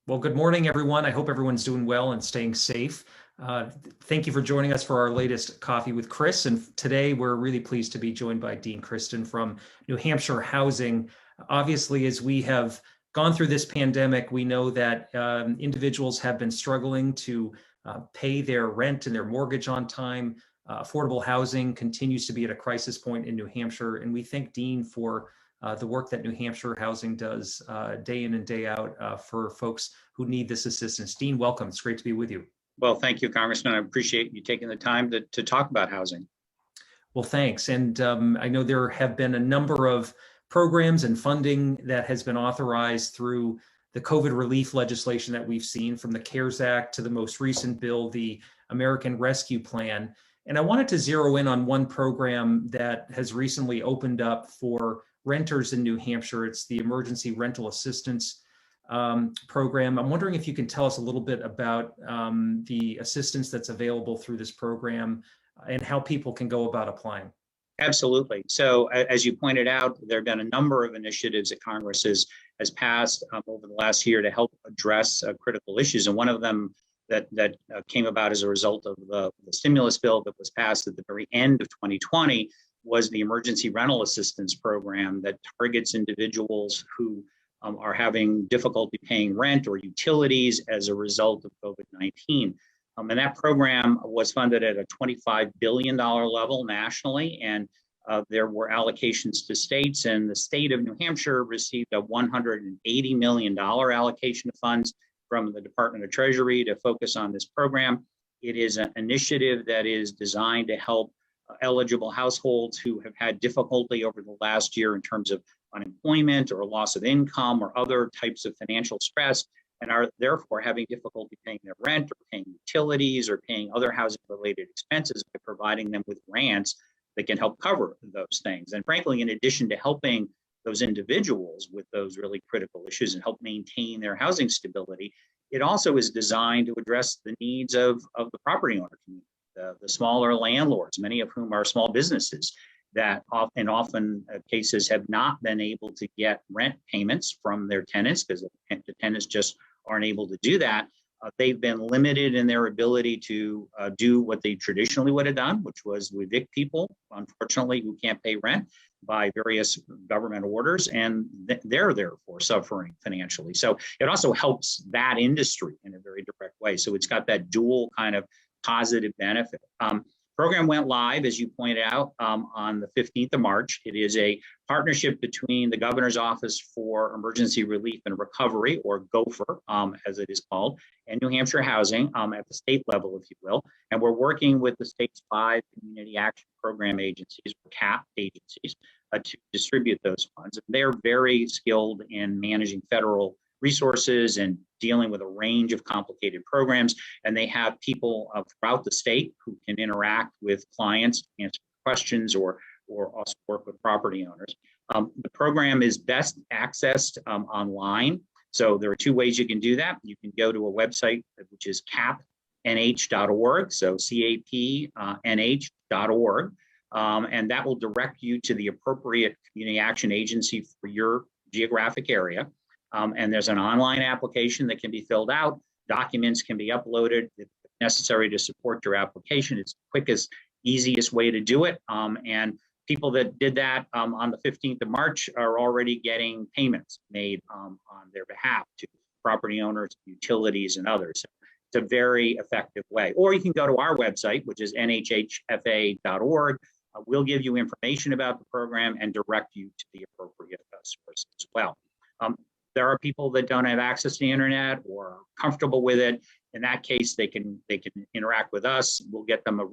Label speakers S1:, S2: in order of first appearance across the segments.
S1: Well, good morning, everyone. I hope everyone's doing well and staying safe. Uh, Thank you for joining us for our latest Coffee with Chris. And today we're really pleased to be joined by Dean Kristen from New Hampshire Housing. Obviously, as we have gone through this pandemic, we know that individuals have been struggling to pay their rent and their mortgage on time. Affordable housing continues to be at a crisis point in New Hampshire. And we thank Dean for the work that New Hampshire Housing does day in and day out for folks who need this assistance. Dean, welcome. It's great to be with you.
S2: Well, thank you, Congressman. I appreciate you taking the time to talk about housing.
S1: Well, thanks. And I know there have been a number of programs and funding that has been authorized through the COVID relief legislation that we've seen, from the CARES Act to the most recent bill, the American Rescue Plan. And I wanted to zero in on one program that has recently opened up for renters in New Hampshire. It's the Emergency Rental Assistance program. I'm wondering if you can tell us a little bit about the assistance that's available through this program and how people can go about applying.
S2: Absolutely. So as you pointed out, there have been a number of initiatives that Congress has passed over the last year to help address critical issues. And one of them that came about as a result of the stimulus bill that was passed at the very end of 2020 was the Emergency Rental Assistance Program that targets individuals who are having difficulty paying rent or utilities as a result of COVID-19. And that program was funded at a $25 billion level nationally, and there were allocations to states, and the state of New Hampshire received a $180 million allocation of funds from the Department of Treasury to focus on this program. It is an initiative that is designed to help eligible households who have had difficulty over the last year in terms of unemployment or loss of income or other types of financial stress, and are therefore having difficulty paying their rent or paying utilities or paying other housing related expenses, by providing them with grants that can help cover those things. And frankly, in addition to helping those individuals with those really critical issues and help maintain their housing stability, it also is designed to address the needs of the property owner community, the smaller landlords, many of whom are small businesses that often cases have not been able to get rent payments from their tenants because the tenants just aren't able to do that. They've been limited in their ability to do what they traditionally would have done, which was to evict people, unfortunately, who can't pay rent by various government orders, and they're therefore suffering financially. So it also helps that industry in a very direct way. So it's got that dual kind of positive benefit. Program went live, as you pointed out, on the 15th of March. It is a partnership between the Governor's Office for Emergency Relief and Recovery, or GOFR, as it is called, and New Hampshire Housing at the state level, if you will. And we're working with the state's 5 Community Action Program agencies, or CAP agencies, to distribute those funds. They're very skilled in managing federal resources and dealing with a range of complicated programs. And they have people throughout the state who can interact with clients, answer questions, or also work with property owners. The program is best accessed online. So there are 2 ways you can do that. You can go to a website, which is capnh.org, so capnh.org, and that will direct you to the appropriate community action agency for your geographic area. And there's an online application that can be filled out. Documents can be uploaded if necessary to support your application. It's the quickest, easiest way to do it. And people that did that on the 15th of March are already getting payments made on their behalf to property owners, utilities, and others. So it's a very effective way. Or you can go to our website, which is nhhfa.org. We'll give you information about the program and direct you to the appropriate source as well. There are people that don't have access to the internet or are comfortable with it. In that case, they can interact with us. We'll get them a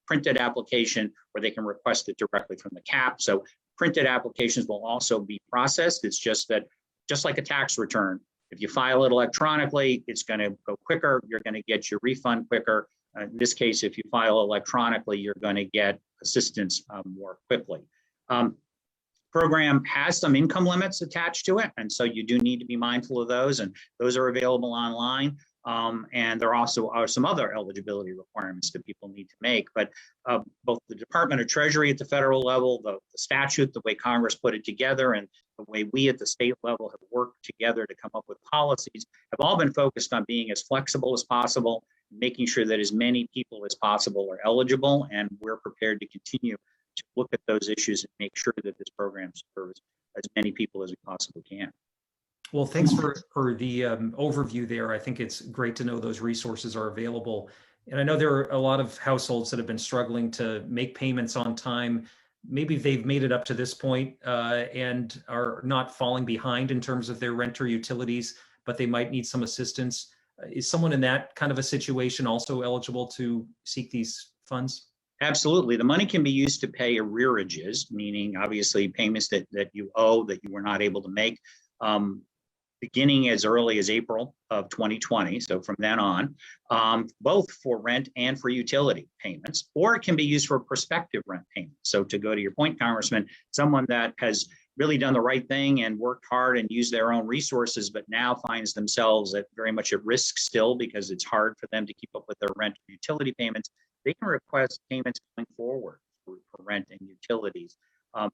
S2: printed application, or they can request it directly from the CAP. So printed applications will also be processed. It's just that, just like a tax return, if you file it electronically, it's going to go quicker. You're going to get your refund quicker. In this case, if you file electronically, you're going to get assistance more quickly. Program has some income limits attached to it, and so you do need to be mindful of those, and those are available online. And there also are some other eligibility requirements that people need to make. But both the Department of Treasury at the federal level, the statute, the way Congress put it together, and the way we at the state level have worked together to come up with policies have all been focused on being as flexible as possible, making sure that as many people as possible are eligible. And we're prepared to continue to look at those issues and make sure that this program serves as many people as we possibly can.
S1: Well, thanks for the overview there. I think it's great to know those resources are available. And I know there are a lot of households that have been struggling to make payments on time. Maybe they've made it up to this point and are not falling behind in terms of their rent or utilities, but they might need some assistance. Is someone in that kind of a situation also eligible to seek these funds?
S2: Absolutely. The money can be used to pay arrearages, meaning obviously payments that you owe that you were not able to make. Beginning as early as April of 2020, so from then on, both for rent and for utility payments, or it can be used for prospective rent payments. So to go to your point, Congressman, someone that has really done the right thing and worked hard and used their own resources, but now finds themselves very much at risk still because it's hard for them to keep up with their rent or utility payments, they can request payments going forward for rent and utilities.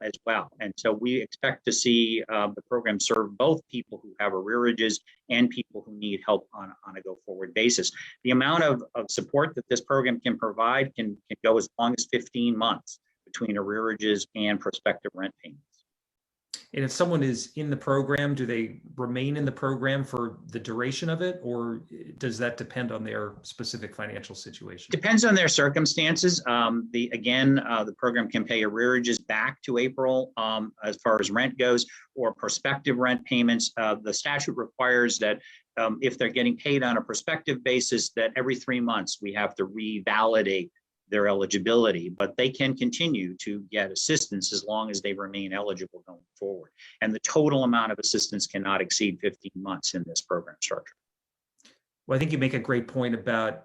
S2: As well. And so we expect to see the program serve both people who have arrearages and people who need help on a go-forward basis. The amount of support that this program can provide can go as long as 15 months between arrearages and prospective rent payments.
S1: And if someone is in the program, do they remain in the program for the duration of it, or does that depend on their specific financial situation?
S2: Depends on their circumstances. The program can pay arrearages back to April as far as rent goes, or prospective rent payments. The statute requires that if they're getting paid on a prospective basis, that every 3 months we have to revalidate their eligibility, but they can continue to get assistance as long as they remain eligible going forward. And the total amount of assistance cannot exceed 15 months in this program structure.
S1: Well, I think you make a great point about,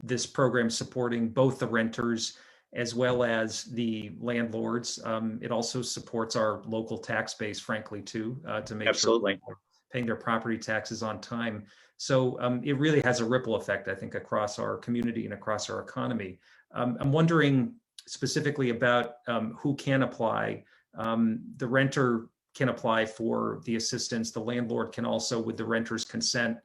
S1: this program supporting both the renters as well as the landlords. It also supports our local tax base, frankly, too, to make
S2: Absolutely.
S1: sure people are paying their property taxes on time. So it really has a ripple effect, I think, across our community and across our economy. I'm wondering specifically about who can apply. The renter can apply for the assistance. The landlord can also, with the renter's consent,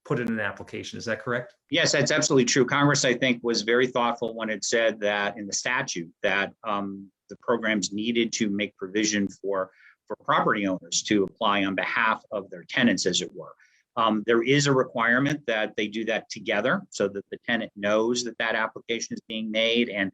S1: put in an application. Is that correct?
S2: Yes, that's absolutely true. Congress, I think, was very thoughtful when it said that in the statute that the programs needed to make provision for property owners to apply on behalf of their tenants, as it were. There is a requirement that they do that together so that the tenant knows that that application is being made and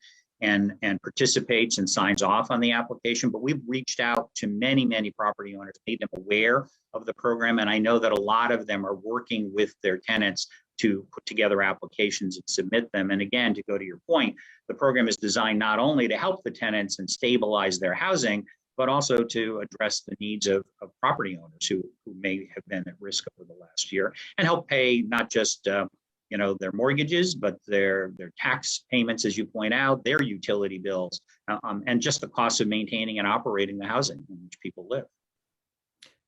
S2: participates and signs off on the application. But we've reached out to many property owners, made them aware of the program. And I know that a lot of them are working with their tenants to put together applications and submit them. And again, to go to your point, the program is designed not only to help the tenants and stabilize their housing, but also to address the needs of property owners who may have been at risk over the last year, and help pay not just their mortgages, but their tax payments, as you point out, their utility bills, and just the cost of maintaining and operating the housing in which people live.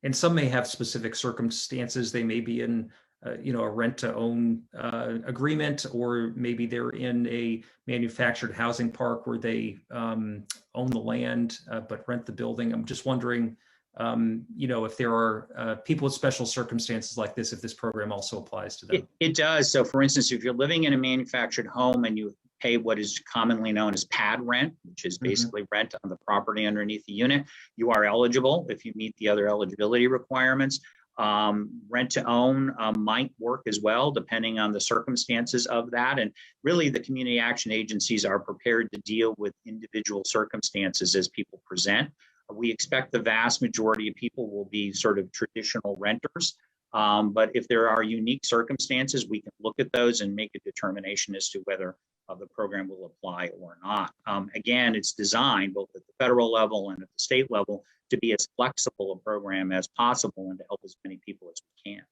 S1: And some may have specific circumstances. They may be in a rent-to-own agreement, or maybe they're in a manufactured housing park where they own the land but rent the building. I'm just wondering, if there are people with special circumstances like this, if this program also applies to them.
S2: It does. So, for instance, if you're living in a manufactured home and you pay what is commonly known as pad rent, which is basically rent on the property underneath the unit, you are eligible if you meet the other eligibility requirements. Rent to own might work as well, depending on the circumstances of that. And really, the community action agencies are prepared to deal with individual circumstances as people present. We expect the vast majority of people will be sort of traditional renters. But if there are unique circumstances, we can look at those and make a determination as to whether the program will apply or not. Again, it's designed both at the federal level and at the state level to be as flexible a program as possible and to help as many people as we can.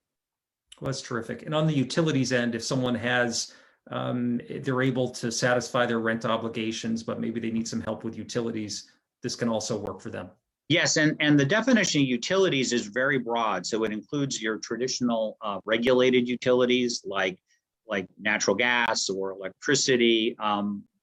S1: Well, that's terrific. And on the utilities end, if someone has, they're able to satisfy their rent obligations, but maybe they need some help with utilities, this can also work for them.
S2: Yes, and the definition of utilities is very broad. So it includes your traditional regulated utilities like natural gas or electricity,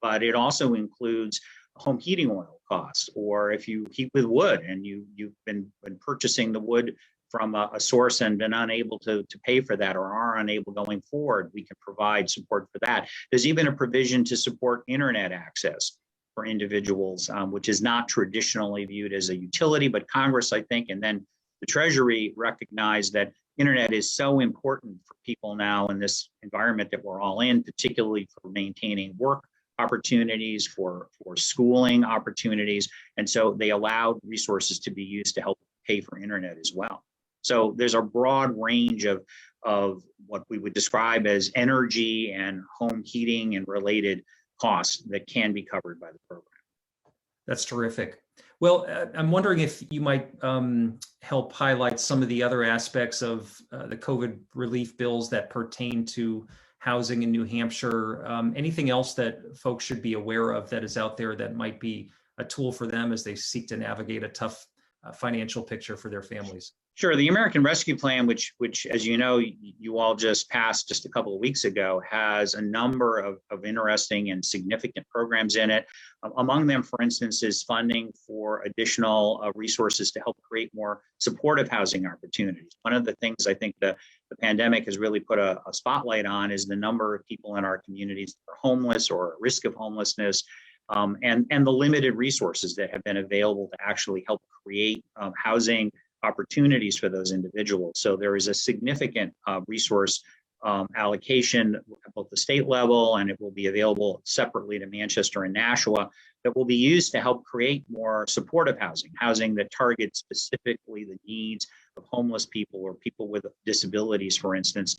S2: but it also includes home heating oil costs, or if you heat with wood and you've been purchasing the wood from a source and been unable to pay for that or are unable going forward, we can provide support for that. There's even a provision to support internet access for individuals, which is not traditionally viewed as a utility, but Congress, I think, and then the Treasury recognized that internet is so important for people now in this environment that we're all in, particularly for maintaining work opportunities, for schooling opportunities. And so they allowed resources to be used to help pay for internet as well. So there's a broad range of what we would describe as energy and home heating and related costs that can be covered by the program.
S1: That's terrific. Well, I'm wondering if you might help highlight some of the other aspects of the COVID relief bills that pertain to housing in New Hampshire. Anything else that folks should be aware of that is out there that might be a tool for them as they seek to navigate a tough financial picture for their families?
S2: Sure. The American Rescue Plan, which, as you know, you all just passed just a couple of weeks ago, has a number of interesting and significant programs in it. Among them, for instance, is funding for additional resources to help create more supportive housing opportunities. One of the things I think the pandemic has really put a spotlight on is the number of people in our communities that are homeless or at risk of homelessness. And the limited resources that have been available to actually help create housing opportunities for those individuals. So there is a significant resource allocation at both the state level, and it will be available separately to Manchester and Nashua, that will be used to help create more supportive housing that targets specifically the needs of homeless people or people with disabilities, for instance,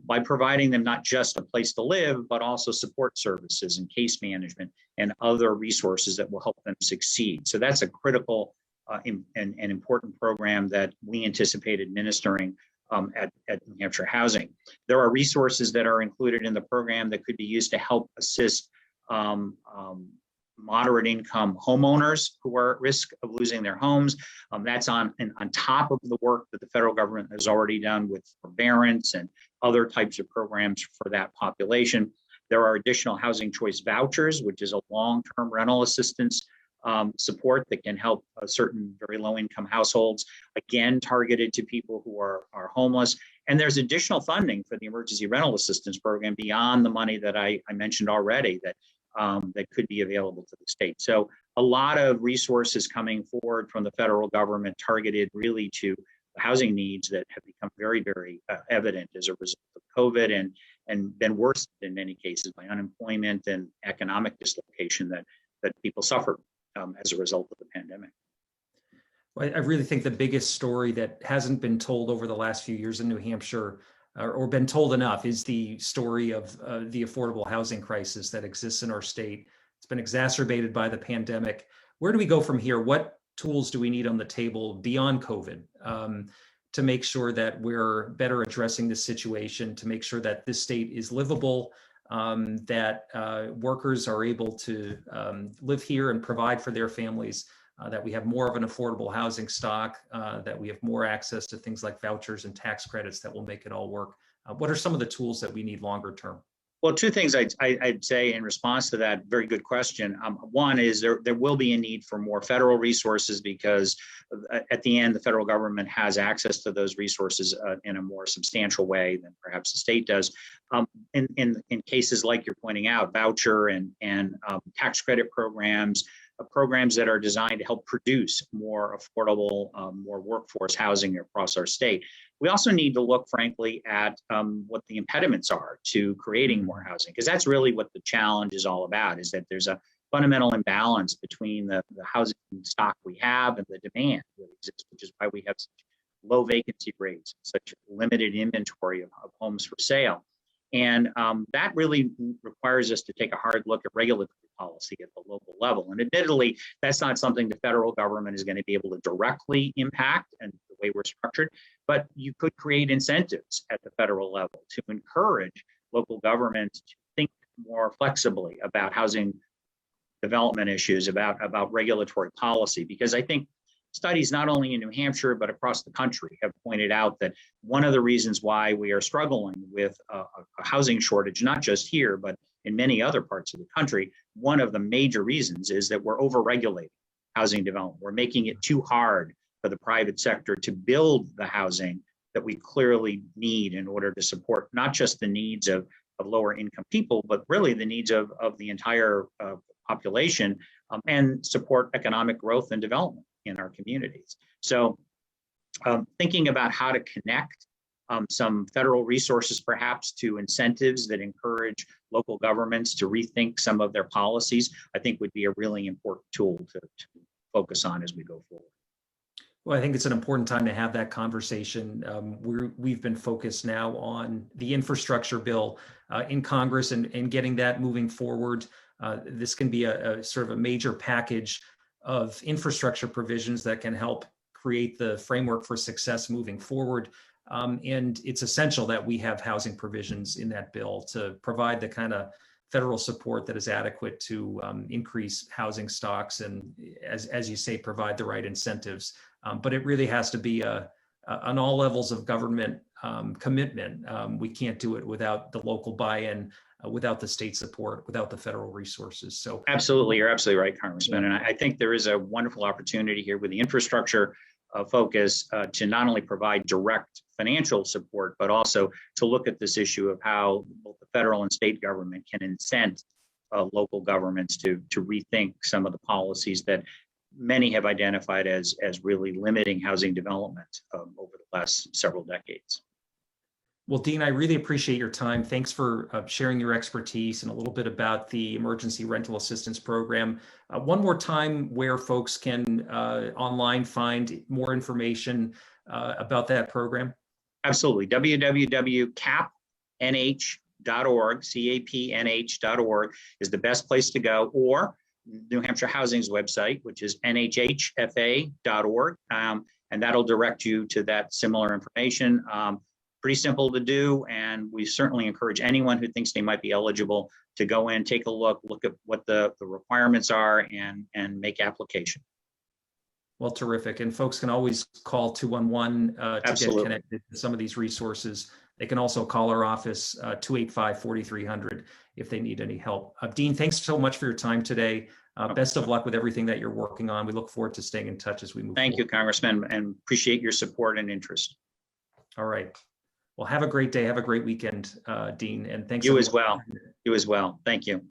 S2: by providing them not just a place to live, but also support services and case management and other resources that will help them succeed. So that's a critical and important program that we anticipate administering at New Hampshire Housing. There are resources that are included in the program that could be used to help assist moderate income homeowners who are at risk of losing their homes. That's on top of the work that the federal government has already done with forbearance and other types of programs for that population. There are additional housing choice vouchers, which is a long-term rental assistance support that can help certain very low-income households, again, targeted to people who are homeless. And there's additional funding for the emergency rental assistance program beyond the money that I mentioned already that could be available to the state. So a lot of resources coming forward from the federal government targeted really to housing needs that have become very, very evident as a result of COVID and been worsened in many cases by unemployment and economic dislocation that people suffered as a result of the pandemic.
S1: Well, I really think the biggest story that hasn't been told over the last few years in New Hampshire or been told enough is the story of the affordable housing crisis that exists in our state. It's been exacerbated by the pandemic. Where do we go from here? What tools do we need on the table beyond COVID to make sure that we're better addressing this situation, to make sure that this state is livable, that workers are able to live here and provide for their families, that we have more of an affordable housing stock, that we have more access to things like vouchers and tax credits that will make it all work? What are some of the tools that we need longer term?
S2: Well, two things I'd say in response to that very good question. One is there will be a need for more federal resources because at the end, the federal government has access to those resources in a more substantial way than perhaps the state does. In cases like you're pointing out, voucher and tax credit programs that are designed to help produce more affordable, more workforce housing across our state. We also need to look, frankly, at what the impediments are to creating more housing, because that's really what the challenge is all about, is that there's a fundamental imbalance between the housing stock we have and the demand that exists, which is why we have such low vacancy rates, such limited inventory of homes for sale. And that really requires us to take a hard look at regulatory policy at the local level. And admittedly, that's not something the federal government is going to be able to directly impact and the way we're structured, but you could create incentives at the federal level to encourage local governments to think more flexibly about housing development issues, about regulatory policy, because I think studies not only in New Hampshire, but across the country have pointed out that one of the reasons why we are struggling with a housing shortage, not just here, but in many other parts of the country, one of the major reasons is that we're overregulating housing development. We're making it too hard for the private sector to build the housing that we clearly need in order to support not just the needs of lower income people, but really the needs of the entire population, and support economic growth and development in our communities. So thinking about how to connect some federal resources perhaps to incentives that encourage local governments to rethink some of their policies, I think would be a really important tool to focus on as we go forward.
S1: Well, I think it's an important time to have that conversation. We've been focused now on the infrastructure bill in Congress and getting that moving forward. This can be a sort of a major package of infrastructure provisions that can help create the framework for success moving forward. And it's essential that we have housing provisions in that bill to provide the kind of federal support that is adequate to increase housing stocks and, as you say, provide the right incentives. But it really has to be on all levels of government commitment. We can't do it without the local buy-in, without the state support, without the federal resources. So
S2: absolutely, you're absolutely right, Congressman. And I think there is a wonderful opportunity here with the infrastructure focus to not only provide direct financial support, but also to look at this issue of how both the federal and state government can incent local governments to rethink some of the policies that many have identified as really limiting housing development over the last several decades.
S1: Well, Dean, I really appreciate your time. Thanks for sharing your expertise and a little bit about the Emergency Rental Assistance Program. One more time where folks can online find more information about that program.
S2: Absolutely. www.capnh.org, capnh.org is the best place to go, or New Hampshire Housing's website, which is nhhfa.org, and that'll direct you to that similar information. Pretty simple to do, and we certainly encourage anyone who thinks they might be eligible to go in, take a look at what the requirements are, and make application.
S1: Well, terrific. And folks can always call 211 to
S2: Absolutely.
S1: get connected to some of these resources. They can also call our office 285-4300 if they need any help. Dean, thanks so much for your time today. Best of luck with everything that you're working on. We look forward to staying in touch as we move
S2: Thank
S1: forward.
S2: you, Congressman, and appreciate your support and interest.
S1: All right. Well, have a great day. Have a great weekend, Dean. And thanks.
S2: You as well. You as well. Thank you.